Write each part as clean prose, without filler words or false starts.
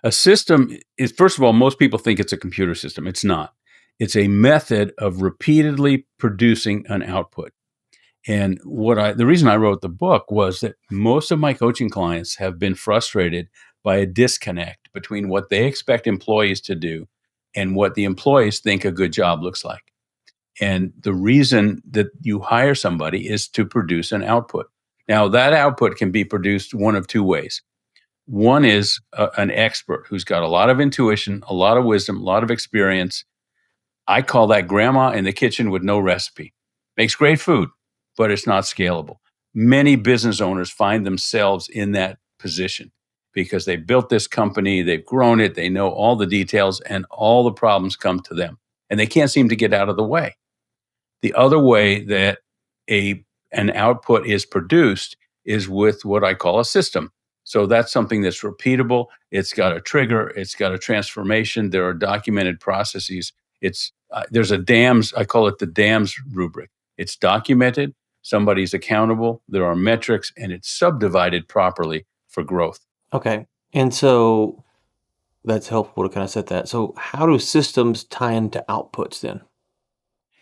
A system is, first of all, most people think it's a computer system. It's not. It's a method of repeatedly producing an output. And the reason I wrote the book was that most of my coaching clients have been frustrated by a disconnect between what they expect employees to do and what the employees think a good job looks like. And the reason that you hire somebody is to produce an output. Now, that output can be produced one of two ways. One is an expert who's got a lot of intuition, a lot of wisdom, a lot of experience. I call that grandma in the kitchen with no recipe. Makes great food, but it's not scalable. Many business owners find themselves in that position because they built this company, they've grown it, they know all the details, and all the problems come to them. And they can't seem to get out of the way. The other way that an output is produced is with what I call a system. So that's something that's repeatable. It's got a trigger. It's got a transformation. There are documented processes. There's a DAMS. I call it the DAMS rubric. It's documented. Somebody's accountable. There are metrics, and it's subdivided properly for growth. Okay, and so that's helpful to kind of set that. So how do systems tie into outputs then?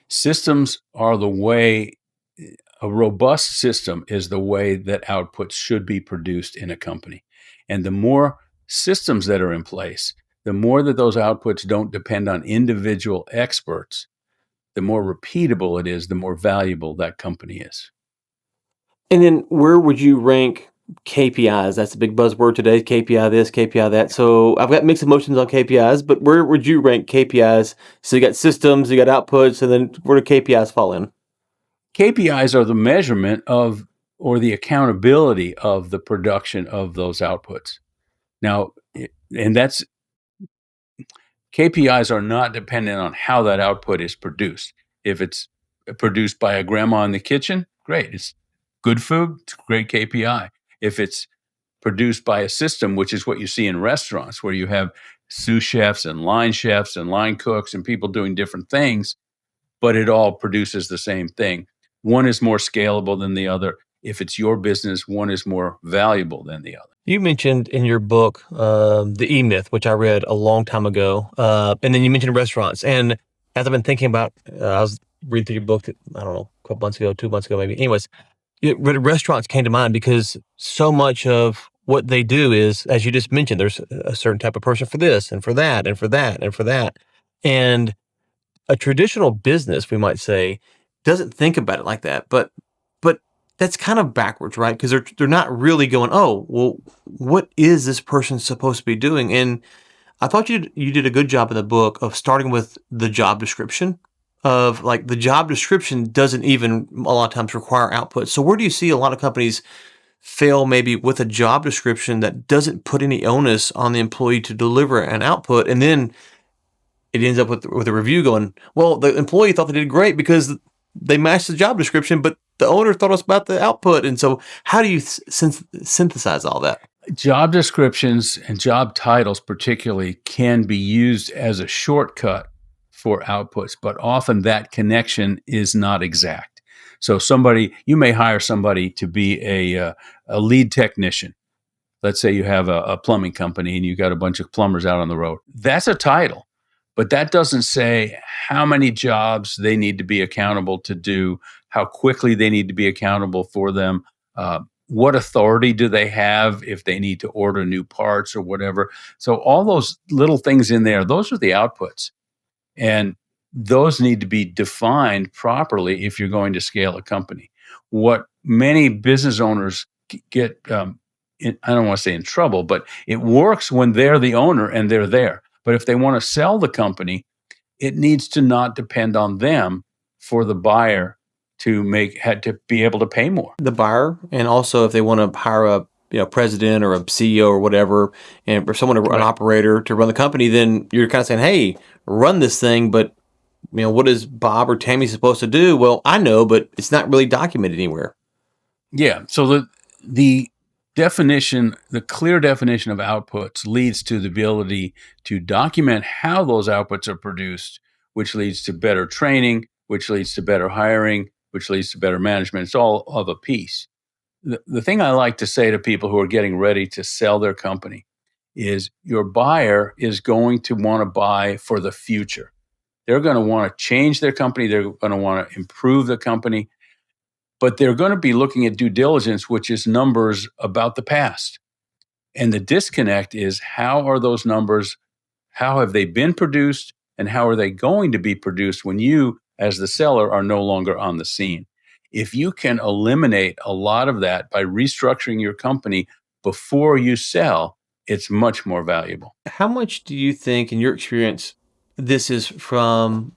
Systems are the way. A robust system is the way that outputs should be produced in a company. And the more systems that are in place, the more that those outputs don't depend on individual experts, the more repeatable it is, the more valuable that company is. And then where would you rank KPIs? That's a big buzzword today, KPI this, KPI that. So I've got mixed emotions on KPIs, but where would you rank KPIs? So you got systems, you got outputs, and then where do KPIs fall in? KPIs are the measurement of or the accountability of the production of those outputs. Now, and that's KPIs are not dependent on how that output is produced. If it's produced by a grandma in the kitchen, great. It's good food, it's a great KPI. If it's produced by a system, which is what you see in restaurants, where you have sous chefs and line cooks and people doing different things, but it all produces the same thing. One is more scalable than the other. If it's your business, one is more valuable than the other. You mentioned in your book the E Myth, which I read a long time ago, and then you mentioned restaurants. And as I've been thinking about, I was reading through your book, I don't know, a couple months ago, 2 months ago, maybe. Anyways, restaurants came to mind because so much of what they do is, as you just mentioned, there's a certain type of person for this and for that and for that and for that. And a traditional business, we might say, doesn't think about it like that. But that's kind of backwards, right? Because they're not really going, oh, well, what is this person supposed to be doing? And I thought you did a good job in the book of starting with the job description. Of like the job description doesn't even a lot of times require output. So where do you see a lot of companies fail maybe with a job description that doesn't put any onus on the employee to deliver an output, and then it ends up with a review going, well, the employee thought they did great because they matched the job description, but the owner thought us about the output. And so how do you synthesize all that? Job descriptions and job titles, particularly, can be used as a shortcut for outputs, but often that connection is not exact. So you may hire somebody to be a lead technician. Let's say you have a plumbing company and you've got a bunch of plumbers out on the road. That's a title, but that doesn't say how many jobs they need to be accountable to do, how quickly they need to be accountable for them, what authority do they have if they need to order new parts or whatever. So all those little things in there, those are the outputs. And those need to be defined properly if you're going to scale a company. What many business owners get, I don't want to say in trouble, but it works when they're the owner and they're there. But if they want to sell the company, it needs to not depend on them for the buyer to be able to pay more. The buyer, and also if they want to hire a president or a CEO or whatever, and for someone an operator to run the company, then you're kind of saying, hey, run this thing, but what is Bob or Tammy supposed to do? Well, I know, but it's not really documented anywhere. Yeah. So the definition, the clear definition of outputs leads to the ability to document how those outputs are produced, which leads to better training, which leads to better hiring, which leads to better management. It's all of a piece. The thing I like to say to people who are getting ready to sell their company is your buyer is going to want to buy for the future. They're going to want to change their company. They're going to want to improve the company, but they're going to be looking at due diligence, which is numbers about the past. And the disconnect is, how are those numbers, how have they been produced, and how are they going to be produced when you, as the seller, are no longer on the scene? If you can eliminate a lot of that by restructuring your company before you sell, it's much more valuable. How much do you think, in your experience, this is from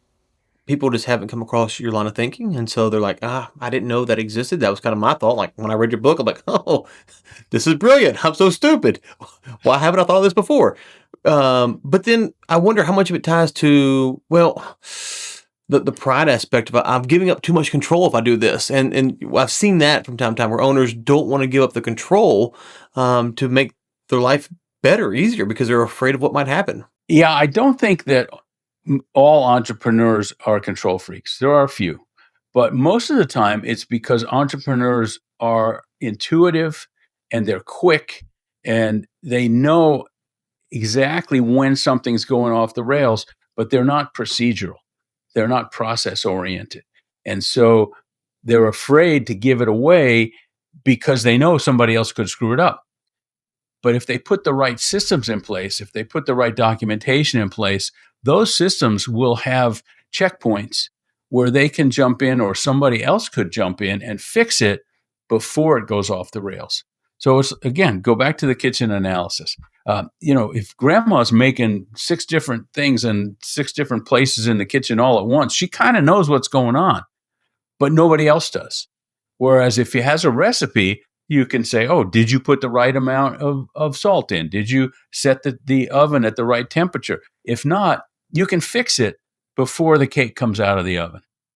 people just haven't come across your line of thinking, and so they're like, I didn't know that existed. That was kind of my thought. Like when I read your book, I'm like, oh, this is brilliant. I'm so stupid. Why haven't I thought of this before? But then I wonder how much of it ties to, well, the pride aspect of it. I'm giving up too much control if I do this, and I've seen that from time to time where owners don't want to give up the control to make their life better, easier, because they're afraid of what might happen. Yeah, I don't think that all entrepreneurs are control freaks. There are a few, but most of the time it's because entrepreneurs are intuitive and they're quick and they know exactly when something's going off the rails, but they're not procedural. They're not process oriented. And so they're afraid to give it away because they know somebody else could screw it up. But if they put the right systems in place, if they put the right documentation in place, those systems will have checkpoints where they can jump in, or somebody else could jump in and fix it before it goes off the rails. So it's, again, go back to the kitchen analysis. If grandma's making 6 different things in 6 different places in the kitchen all at once, she kind of knows what's going on, but nobody else does. Whereas if he has a recipe, you can say, oh, did you put the right amount of salt in? Did you set the oven at the right temperature? If not, you can fix it before the cake comes out of the oven.